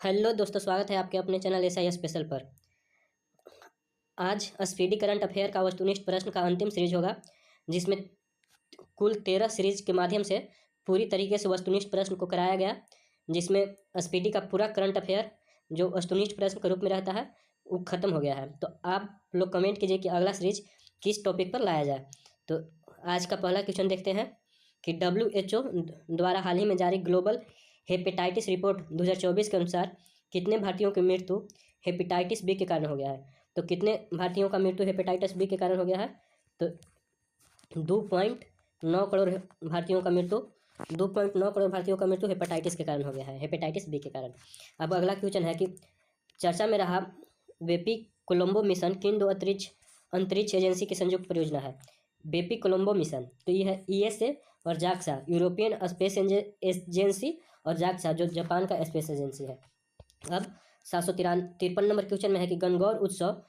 Hello दोस्तों, स्वागत है आपके अपने चैनल एसआई स्पेशल पर। आज स्पीडी करंट अफेयर का वस्तुनिष्ठ प्रश्न का अंतिम सीरीज होगा, जिसमें कुल 13 सीरीज के माध्यम से पूरी तरीके से वस्तुनिष्ठ प्रश्न को कराया गया, जिसमें स्पीडी का पूरा करंट अफेयर जो वस्तुनिष्ठ प्रश्न के रूप में रहता है वो ख़त्म हो गया है। तो आप लोग कमेंट कीजिए कि अगला सीरीज किस टॉपिक पर लाया जाए। तो आज का पहला क्वेश्चन देखते हैं कि WHO द्वारा हाल ही में जारी ग्लोबल हेपेटाइटिस रिपोर्ट 2024 के अनुसार कितने भारतीयों की मृत्यु हेपेटाइटिस बी के कारण हो गया है। तो कितने भारतीयों का मृत्यु हेपेटाइटिस बी के कारण हो गया है? तो 2.9 करोड़ भारतीयों का मृत्यु 2.9 करोड़ भारतीयों का मृत्यु हेपेटाइटिस के कारण हो गया है, हेपेटाइटिस बी के कारण। अब अगला क्वेश्चन है कि चर्चा में रहा बेपी कोलंबो मिशन किन दो अंतरिक्ष एजेंसी की संयुक्त परियोजना है? बेपी कोलंबो मिशन, तो ये है ईएसए और जाक्सा, यूरोपियन स्पेस एजेंसी, और जाक्सा जो जापान का स्पेस एजेंसी है। अब 753 नंबर क्वेश्चन में है कि गणगौर उत्सव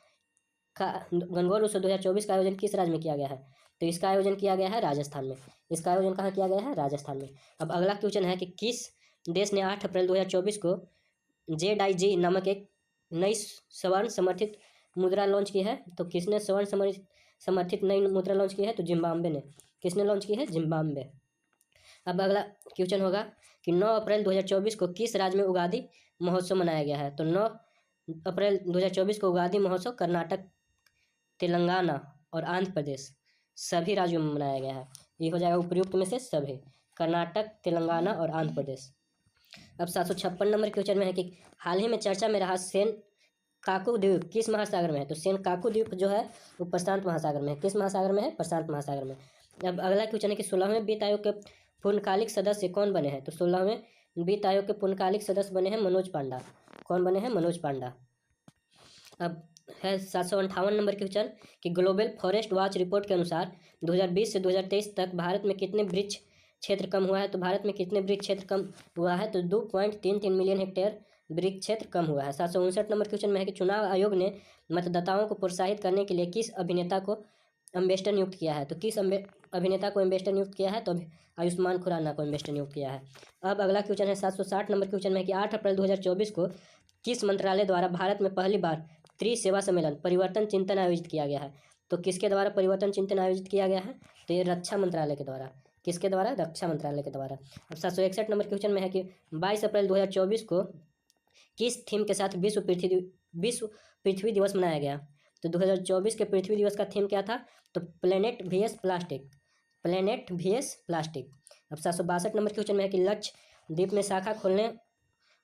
2024 का आयोजन किस राज्य में किया गया है? तो इसका आयोजन किया गया है राजस्थान में। इसका आयोजन कहाँ किया गया है? राजस्थान में। अब अगला क्वेश्चन है कि किस देश ने 8 अप्रैल 2024 को JEDI नामक एक नई स्वर्ण समर्थित मुद्रा लॉन्च की है? तो किसने स्वर्ण समर्थित नई मुद्रा लॉन्च की है? तो जिम्बाब्वे ने। किसने लॉन्च की है? जिम्बाब्वे। अब अगला क्वेश्चन होगा कि 9 अप्रैल 2024 को किस राज्य में उगादी महोत्सव मनाया गया है? तो 9 अप्रैल 2024 को उगादी महोत्सव कर्नाटक, तेलंगाना और आंध्र प्रदेश सभी राज्यों में मनाया गया है। ये हो जाएगा उपयुक्त में से सभी, कर्नाटक, तेलंगाना और आंध्र प्रदेश। अब 756 नंबर क्वेश्चन में है कि हाल ही में चर्चा में रहा सेन काकू द्वीप किस महासागर में है? तो सेन काकू द्वीप जो है वो प्रशांत महासागर में है। किस महासागर में है? प्रशांत महासागर में। अब अगला क्वेश्चन है कि 16वें वित्त आयोग के पूर्णकालिक सदस्य कौन बने हैं? तो 16वें वित्त आयोग के पूर्णकालिक सदस्य बने हैं मनोज पांडा। कौन बने हैं? मनोज पांडा। अब है 758 नंबर क्वेश्चन कि ग्लोबल फॉरेस्ट वॉच रिपोर्ट के अनुसार 2020 से 2023 तक भारत में कितने वृक्ष क्षेत्र कम हुआ है? तो भारत में कितने वृक्ष क्षेत्र कम हुआ है? तो 2.33 मिलियन हेक्टेयर वृक्ष क्षेत्र कम हुआ है। 759 नंबर क्वेश्चन में है कि चुनाव आयोग ने मतदाताओं को प्रोत्साहित करने के लिए किस अभिनेता को एम्बेसडर नियुक्त किया है? तो किस अभिनेता को एम्बेसडर नियुक्त किया है? तो आयुष्मान खुराना को एम्बेसडर नियुक्त किया है। अब अगला क्वेश्चन है 760 नंबर क्वेश्चन में कि 8 अप्रैल 2024 को किस मंत्रालय द्वारा भारत में पहली बार त्रिसेवा सम्मेलन परिवर्तन चिंतन आयोजित किया गया है? तो किसके द्वारा परिवर्तन चिंतन आयोजित किया गया है? तो ये रक्षा मंत्रालय के द्वारा। किसके द्वारा? रक्षा मंत्रालय के द्वारा। अब 761 नंबर क्वेश्चन में है कि 22 अप्रैल 2024 को किस थीम के साथ विश्व पृथ्वी दिवस मनाया गया? तो 2024 के पृथ्वी दिवस का थीम क्या था? तो planet VS plastic. Planet VS plastic. अब 762 नंबर क्वेश्चन में है कि लक्षद्वीप में शाखा खोलने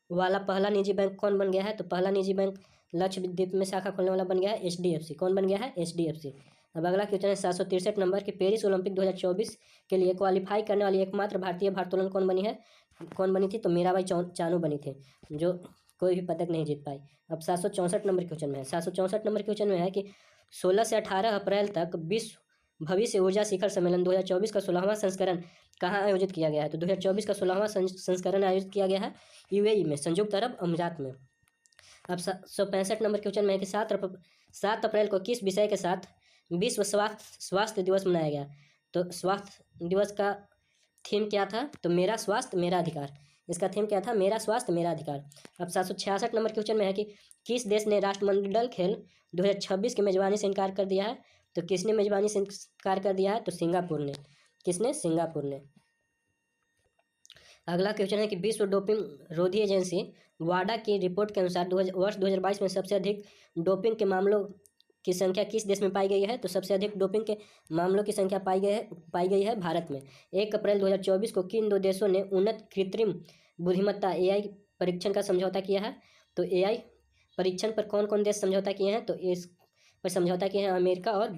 वाला पहला निजी बैंक कौन बन गया है? तो पहला निजी बैंक लक्षद्वीप में शाखा खोलने वाला बन गया है HDFC। कौन बन गया है? HDFC। अब अगला क्वेश्चन है 763 नंबर कि पेरिस ओलंपिक 2024 के लिए क्वालिफाई करने वाली एकमात्र भारतीय भारोत्तोलन कौन बनी थी? तो मीराबाई चानू बनी थी, जो कोई भी पदक नहीं जीत पाई। अब 764 नंबर क्वेश्चन में है 764 नंबर क्वेश्चन में है कि 16 से 18 अप्रैल तक विश्व भविष्य ऊर्जा शिखर सम्मेलन 2024 का 16वां संस्करण कहाँ आयोजित किया गया है? तो 2024 का 16वां संस्करण आयोजित किया गया है UAE में, संयुक्त अरब अमीरात में। अब 165 नंबर क्वेश्चन में है कि 7 अप्रैल को किस विषय के साथ विश्व स्वास्थ्य दिवस मनाया गया? तो स्वास्थ्य दिवस का थीम क्या था? तो मेरा स्वास्थ्य मेरा अधिकार। इसका थीम क्या था? मेरा स्वास्थ्य मेरा अधिकार। अब 766 नंबर क्वेश्चन में है कि किस देश ने राष्ट्रमंडल खेल 2026 की मेजबानी से इनकार कर दिया है? तो किसने मेजबानी से इनकार कर दिया है? तो सिंगापुर ने। किसने? सिंगापुर ने। अगला क्वेश्चन है कि विश्व डोपिंग रोधी एजेंसी वाडा की रिपोर्ट के अनुसार वर्ष 2022 में सबसे अधिक डोपिंग के मामलों की संख्या किस देश में पाई गई है? तो सबसे अधिक डोपिंग के मामलों की संख्या पाई गई है भारत में। 1 अप्रैल 2024 को किन दो देशों ने उन्नत कृत्रिम बुद्धिमत्ता AI परीक्षण का समझौता किया है? तो AI परीक्षण पर कौन कौन देश समझौता किए हैं? तो इस पर समझौता किए हैं अमेरिका और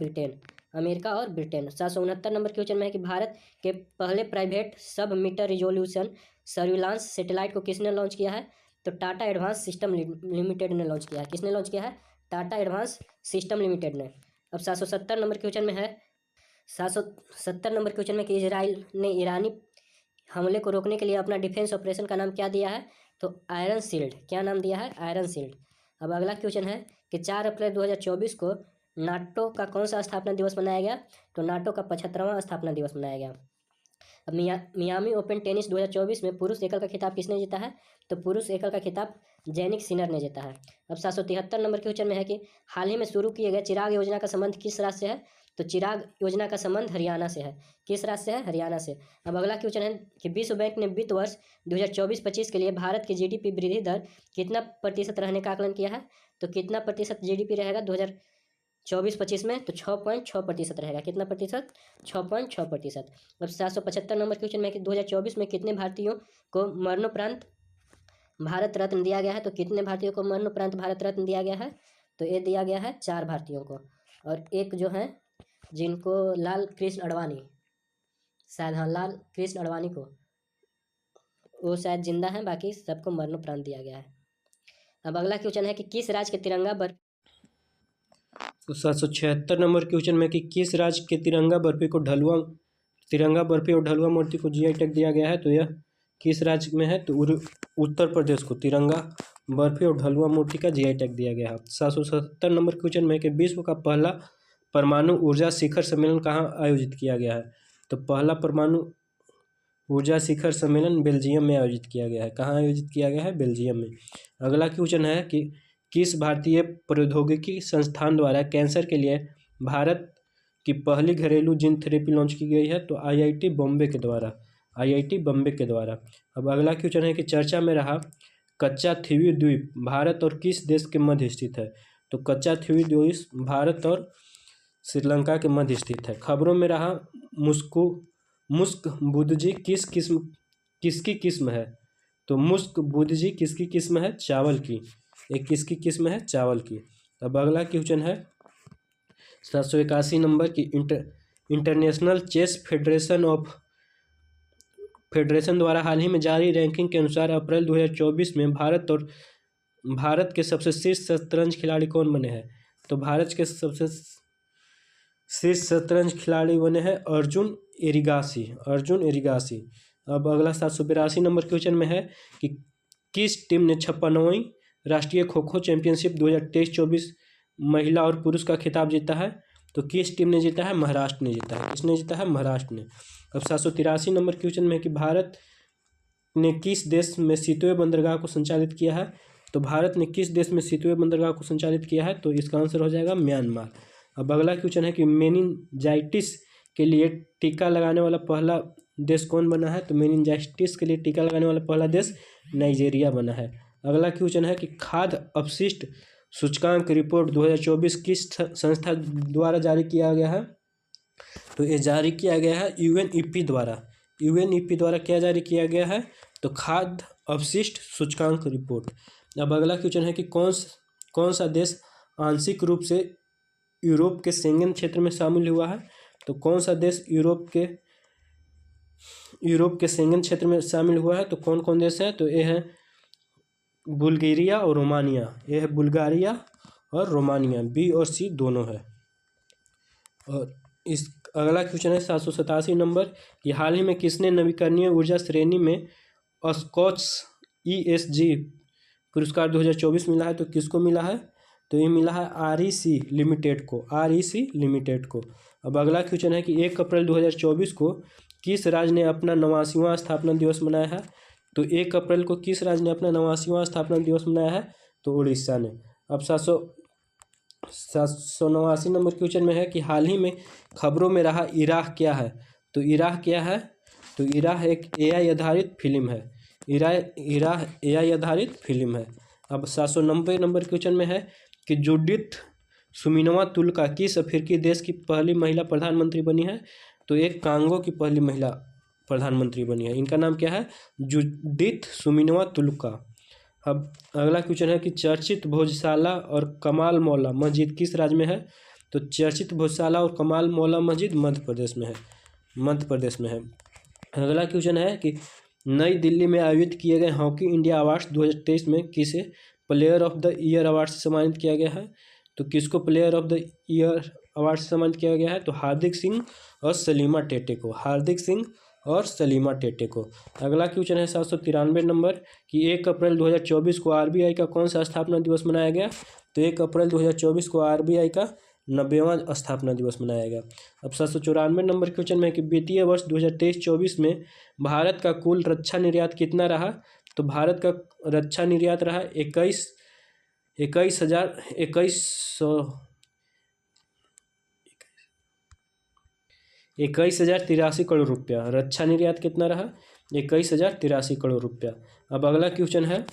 ब्रिटेन। 769 नंबर क्वेश्चन में है कि भारत के पहले प्राइवेट सब मीटर रिजोल्यूशन सर्विलांस सैटेलाइट को किसने लॉन्च किया है? तो टाटा एडवांस सिस्टम लिमिटेड ने लॉन्च किया है। किसने लॉन्च किया है? टाटा एडवांस सिस्टम लिमिटेड ने। अब 770 नंबर क्वेश्चन में है 770 नंबर क्वेश्चन में कि इजराइल ने ईरानी हमले को रोकने के लिए अपना डिफेंस ऑपरेशन का नाम क्या दिया है? तो आयरन शील्ड। क्या नाम दिया है? Iron shield. अब अगला क्वेश्चन है कि 4 अप्रैल 2024 को नाटो का कौन सा स्थापना दिवस मनाया गया? तो नाटो का 75वां स्थापना दिवस मनाया गया। अब मियामी ओपन टेनिस 2024 में पुरुष एकल का खिताब किसने जीता है? तो पुरुष एकल का खिताब जैनिक सिनर ने जीता है। अब 773 नंबर क्वेश्चन में है कि हाल ही में शुरू किए गए चिराग योजना का संबंध किस राज्य से है? तो चिराग योजना का संबंध हरियाणा से है। किस राज्य से है? हरियाणा से। अब अगला क्वेश्चन है कि विश्व बैंक ने वित्त वर्ष 2024-25 के लिए भारत की जीडीपी वृद्धि दर कितना प्रतिशत रहने का आकलन किया है? तो कितना प्रतिशत जीडीपी रहेगा 2024-25 में? तो 6.6% रहेगा। कितना प्रतिशत? 6.6%। अब 775 नंबर क्वेश्चन में कि 2024 में कितने भारतीयों को मरणोपरांत भारत रत्न दिया गया है? तो कितने भारतीयों को मरणोपरांत भारत रत्न दिया गया है? तो ये दिया गया है 4 भारतीयों को, और एक जो है जिनको लाल कृष्ण अडवाणी, शायद, हाँ, लाल कृष्ण अडवाणी को, वो शायद जिंदा हैं, बाकी सबको मरणोपरांत दिया गया है। अब अगला क्वेश्चन है कि किस राज्य के तिरंगा तो 776 नंबर क्वेश्चन में कि किस राज्य के तिरंगा बर्फी और ढलुआ मूर्ति को जीआई टैग दिया गया है? तो यह किस राज्य में है? तो उत्तर प्रदेश को तिरंगा बर्फी और ढलुआ मूर्ति का जीआई टैग दिया गया है। 777 नंबर क्वेश्चन में कि विश्व का पहला परमाणु ऊर्जा शिखर सम्मेलन कहाँ आयोजित किया गया है? तो पहला परमाणु ऊर्जा शिखर सम्मेलन बेल्जियम में आयोजित किया गया है। कहाँ आयोजित किया गया है? बेल्जियम में। अगला क्वेश्चन है कि किस भारतीय प्रौद्योगिकी संस्थान द्वारा कैंसर के लिए भारत की पहली घरेलू जीन थेरेपी लॉन्च की गई है? तो आईआईटी बॉम्बे के द्वारा। अब अगला क्वेश्चन है कि चर्चा में रहा कच्चा थीवी द्वीप भारत और किस देश के मध्य स्थित है? तो कच्चा थीवी द्वीप भारत और श्रीलंका के मध्य स्थित है। खबरों में रहा मुस्क बुद्धजी किसकी किस्म है? तो मुस्क बुद्धजी किसकी किस्म है? चावल की। एक किसकी किस्म है? चावल की। अब अगला क्वेश्चन है 781 नंबर की इंटरनेशनल चेस फेडरेशन द्वारा हाल ही में जारी रैंकिंग के अनुसार अप्रैल 2024 में भारत के सबसे शीर्ष शतरंज खिलाड़ी कौन बने हैं? तो भारत के सबसे शीर्ष शतरंज खिलाड़ी बने हैं अर्जुन एरिगासी। अब अगला 782 नंबर क्वेश्चन में है कि किस टीम ने 56वीं राष्ट्रीय खो खो चैंपियनशिप 2023-24 महिला और पुरुष का खिताब जीता है? तो किस टीम ने जीता है? महाराष्ट्र ने जीता है। किसने जीता है? महाराष्ट्र ने। अब 783 नंबर क्वेश्चन में है कि भारत ने किस देश में सीतोवे बंदरगाह को संचालित किया है? तो भारत ने किस देश में सीतोवे बंदरगाह को संचालित किया है? तो इसका आंसर हो जाएगा म्यांमार। अब अगला क्वेश्चन है कि मेनिनजाइटिस के लिए टीका लगाने वाला पहला देश कौन बना है? तो मेनिनजाइटिस के लिए टीका लगाने वाला पहला देश नाइजीरिया बना है। अगला क्वेश्चन है कि खाद्य अपशिष्ट सूचकांक रिपोर्ट 2024 किस संस्था द्वारा जारी किया गया है? तो ये जारी किया गया है यूएनईपी द्वारा क्या जारी किया गया है? तो खाद्य अपशिष्ट सूचकांक रिपोर्ट। अब अगला क्वेश्चन है कि कौन सा देश आंशिक रूप से यूरोप के शेंगेन क्षेत्र में शामिल हुआ है? तो कौन सा देश यूरोप के शेंगेन क्षेत्र में शामिल हुआ है? तो कौन कौन देश है? तो ये है बुल्गारिया और रोमानिया। ये है बुल्गारिया और रोमानिया, बी और सी दोनों है। और इस अगला क्वेश्चन है 787 नंबर कि हाल ही में किसने नवीकरणीय ऊर्जा श्रेणी में स्कॉच ESG पुरस्कार 2024 मिला है? तो किसको मिला है? तो ये मिला है REC लिमिटेड को। अब अगला क्वेश्चन है कि 1 अप्रैल 2024 को किस राज्य ने अपना 89वां स्थापना दिवस मनाया है? तो 1 अप्रैल को किस राज्य ने अपना 89वां स्थापना दिवस मनाया है? तो उड़ीसा ने। अब 789 नंबर क्वेश्चन में है कि हाल ही में खबरों में रहा इराह क्या है? तो इराह क्या है? तो इराह एक AI आधारित फिल्म है। इराह AI आधारित फिल्म है। अब 790 नंबर क्वेश्चन में है कि जुडिथ सुमिनवा तुलका किस अफ्रीकी देश की पहली महिला प्रधानमंत्री बनी है? तो एक कांगो की पहली महिला प्रधानमंत्री बनी है। इनका नाम क्या है? जुडिथ सुमिनवा तुलका। अब अगला क्वेश्चन है कि चर्चित भोजशाला और कमाल मौला मस्जिद किस राज्य में है? तो चर्चित भोजशाला और कमाल मौला मस्जिद मध्य प्रदेश में है। अगला क्वेश्चन है कि नई दिल्ली में आयोजित किए गए हॉकी इंडिया अवार्ड्स 2023 में किसे player of the year award से सम्मानित किया गया है? तो किसको player of the year award से सम्मानित किया गया है? तो हार्दिक सिंह और सलीमा टेटे को। अगला क्वेश्चन है 793 नंबर कि 1 अप्रैल 2024 को RBI का कौन सा स्थापना दिवस मनाया गया? तो 1 अप्रैल 2024 को RBI का 90वां स्थापना दिवस मनाया गया। अब 794 नंबर क्वेश्चन में कि वित्तीय वर्ष 2023-24 में भारत का कुल रक्षा निर्यात कितना रहा? तो भारत का रक्षा निर्यात रहा 21,083 करोड़ रुपया। रक्षा निर्यात कितना रहा? 21,083 करोड़ रुपया। अब अगला क्वेश्चन है,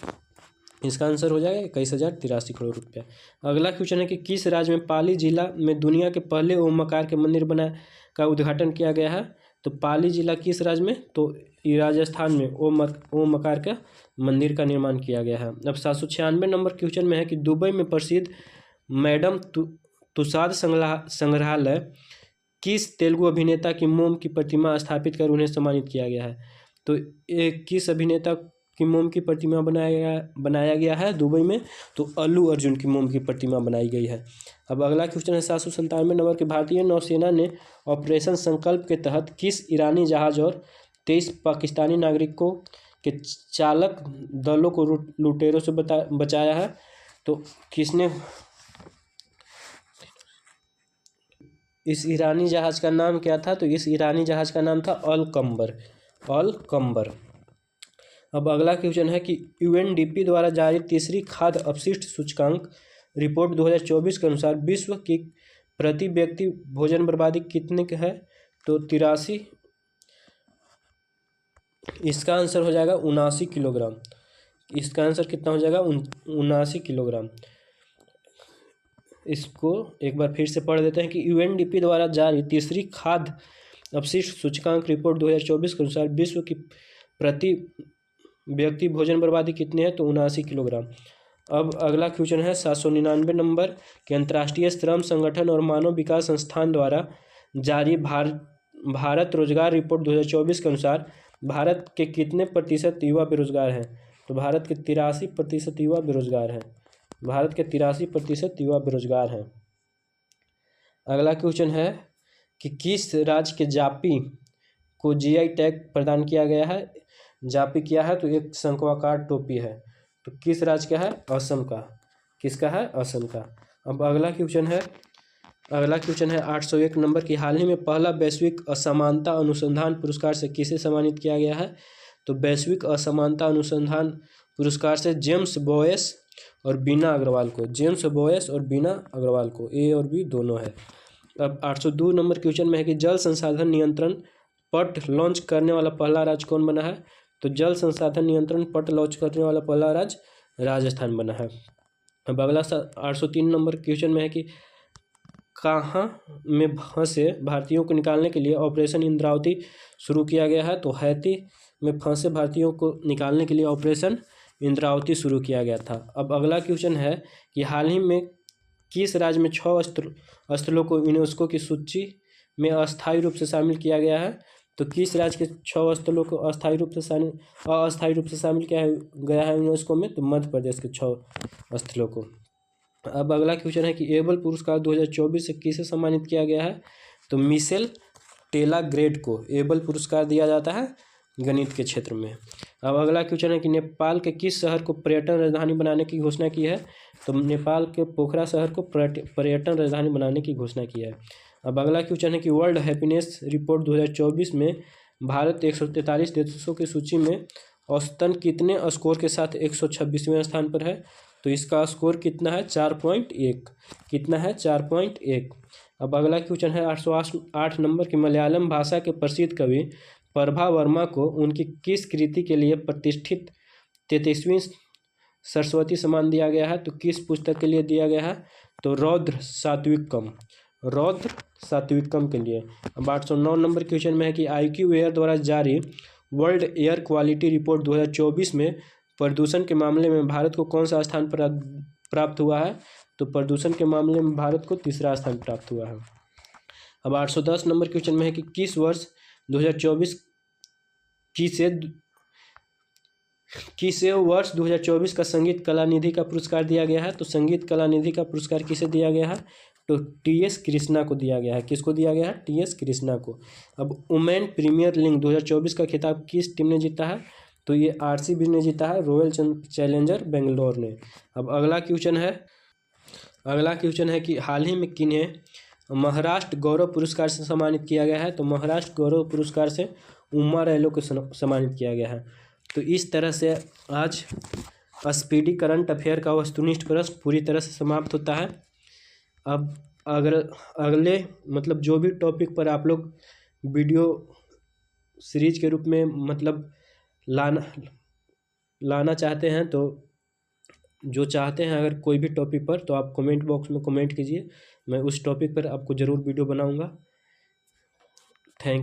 इसका आंसर हो जाएगा 21,083 करोड़ रुपया। अगला क्वेश्चन है कि किस राज्य में पाली जिला में दुनिया के पहले ओमकार के मंदिर का उद्घाटन किया गया है? तो पाली जिला किस राज्य में? तो ये राजस्थान में ओमकार का मंदिर का निर्माण किया गया है। अब 796 नंबर क्वेश्चन में है कि दुबई में प्रसिद्ध मैडम तुसाद संग्रहालय किस तेलुगु अभिनेता की मोम की प्रतिमा स्थापित कर उन्हें सम्मानित किया गया है? तो एक किस अभिनेता की मोम की प्रतिमा बनाया गया है दुबई में? तो अल्लू अर्जुन की मोम की प्रतिमा बनाई गई है। अब अगला क्वेश्चन है 797 नंबर के भारतीय नौसेना ने ऑपरेशन संकल्प के तहत किस ईरानी जहाज और 23 पाकिस्तानी नागरिकों के चालक दलों को लुटेरों से बचाया है? तो किसने इस ईरानी जहाज का नाम क्या था? तो इस ईरानी जहाज का नाम था अल कंबर। अब अगला क्वेश्चन है कि यूएनडीपी द्वारा जारी तीसरी खाद्य अपशिष्ट सूचकांक रिपोर्ट 2024 के अनुसार विश्व की प्रति व्यक्ति भोजन बर्बादी कितने है? तो 83। इसका आंसर हो जाएगा 79 किलोग्राम। इसका आंसर कितना हो जाएगा? 79 किलोग्राम। इसको एक बार फिर से पढ़ देते हैं कि यूएनडीपी द्वारा जारी तीसरी खाद्य अपशिष्ट सूचकांक रिपोर्ट 2024 के अनुसार विश्व की प्रति व्यक्ति भोजन बर्बादी कितनी है? तो 79 किलोग्राम। अब अगला क्वेश्चन है 799 नंबर के अंतर्राष्ट्रीय श्रम संगठन और मानव विकास संस्थान द्वारा जारी भारत रोजगार रिपोर्ट 2024 के अनुसार भारत के कितने प्रतिशत युवा बेरोजगार हैं? तो भारत के 83% युवा बेरोजगार हैं। भारत के 83% युवा बेरोजगार हैं। अगला क्वेश्चन है कि किस राज्य के जापी को जीआई टैग प्रदान किया गया है? जापी क्या है? तो एक शंक्वाकार टोपी है। तो किस राज्य का है? असम का। किसका है? असम का। अब अगला क्वेश्चन है 801 नंबर की हाल ही में पहला वैश्विक असमानता अनुसंधान पुरस्कार से किसे सम्मानित किया गया है? तो वैश्विक असमानता अनुसंधान पुरस्कार से जेम्स बोयस और बीना अग्रवाल को। जेम्स बोयस और बीना अग्रवाल को, ए और बी दोनों है। अब 802 नंबर क्वेश्चन में है कि जल संसाधन नियंत्रण पट लॉन्च करने वाला पहला राज्य कौन बना है? तो जल संसाधन नियंत्रण पट लॉन्च करने वाला पहला राज्य राजस्थान बना है। अब अगला 803 नंबर क्वेश्चन में है कि कहाँ में फंसे भारतीयों को निकालने के लिए ऑपरेशन इंद्रावती शुरू किया गया है? तो हैती में फंसे भारतीयों को निकालने के लिए ऑपरेशन इंद्रावती शुरू किया गया था। अब अगला क्वेश्चन है कि हाल ही में किस राज्य में 6 स्थलों को यूनेस्को की सूची में अस्थायी रूप से शामिल किया गया है? तो किस राज्य के 6 स्थलों को अस्थायी रूप से शामिल किया गया है यूनेस्को में? तो मध्य प्रदेश के 6 स्थलों को। अब अगला क्वेश्चन है कि एबल पुरस्कार 2024 से किसे सम्मानित किया गया है? तो मिशेल टेलाग्रेड को एबल पुरस्कार दिया जाता है गणित के क्षेत्र में। अब अगला क्वेश्चन है कि नेपाल के किस शहर को पर्यटन राजधानी बनाने की घोषणा की है? तो नेपाल के पोखरा शहर को पर्यटन राजधानी बनाने की घोषणा की है। अब अगला क्वेश्चन है कि वर्ल्ड हैप्पीनेस रिपोर्ट 2024 में भारत 143 देशों की सूची में औसतन कितने स्कोर के साथ 126वें स्थान पर है? तो इसका स्कोर कितना है? 4.1। कितना है? 4.1। अब अगला क्वेश्चन है 808 नंबर की मलयालम भाषा के प्रसिद्ध कवि प्रभा वर्मा को उनकी किस कृति के लिए प्रतिष्ठित 33वीं सरस्वती सम्मान दिया गया है? तो किस पुस्तक के लिए दिया गया है? तो रौद्र सात्विकम के लिए। अब 809 नंबर क्वेश्चन में है कि IQ एयर द्वारा जारी वर्ल्ड एयर क्वालिटी रिपोर्ट 2024 में प्रदूषण के मामले में भारत को कौन सा स्थान प्राप्त हुआ है? तो प्रदूषण के मामले में भारत को 3रा स्थान प्राप्त हुआ है। अब 810 नंबर क्वेश्चन में है कि किस वर्ष 2024 किसे वर्ष 2024 का संगीत कला निधि का पुरस्कार दिया गया है? तो संगीत कला निधि का पुरस्कार किसे दिया गया है? तो TS कृष्णा को दिया गया है। किसको दिया गया है? TS कृष्णा को। अब वुमेन प्रीमियर लीग 2024 का खिताब किस टीम ने जीता है? तो ये RCB ने जीता है, रॉयल चैलेंजर बेंगलोर ने। अब अगला क्वेश्चन है अगला क्वेश्चन है कि हाल ही में किन्हें महाराष्ट्र गौरव पुरस्कार से सम्मानित किया गया है। तो महाराष्ट्र गौरव पुरस्कार से उमा रैलो को सम्मानित किया गया है। तो इस तरह से आज स्पीडी करंट अफेयर का वस्तुनिष्ठ प्रश्न पूरी तरह से समाप्त होता है। अब अगर अगले मतलब जो भी टॉपिक पर आप लोग वीडियो सीरीज के रूप में मतलब लाना चाहते हैं, तो जो चाहते हैं अगर कोई भी टॉपिक पर, तो आप कमेंट बॉक्स में कमेंट कीजिए, मैं उस टॉपिक पर आपको ज़रूर वीडियो बनाऊंगा। थैंक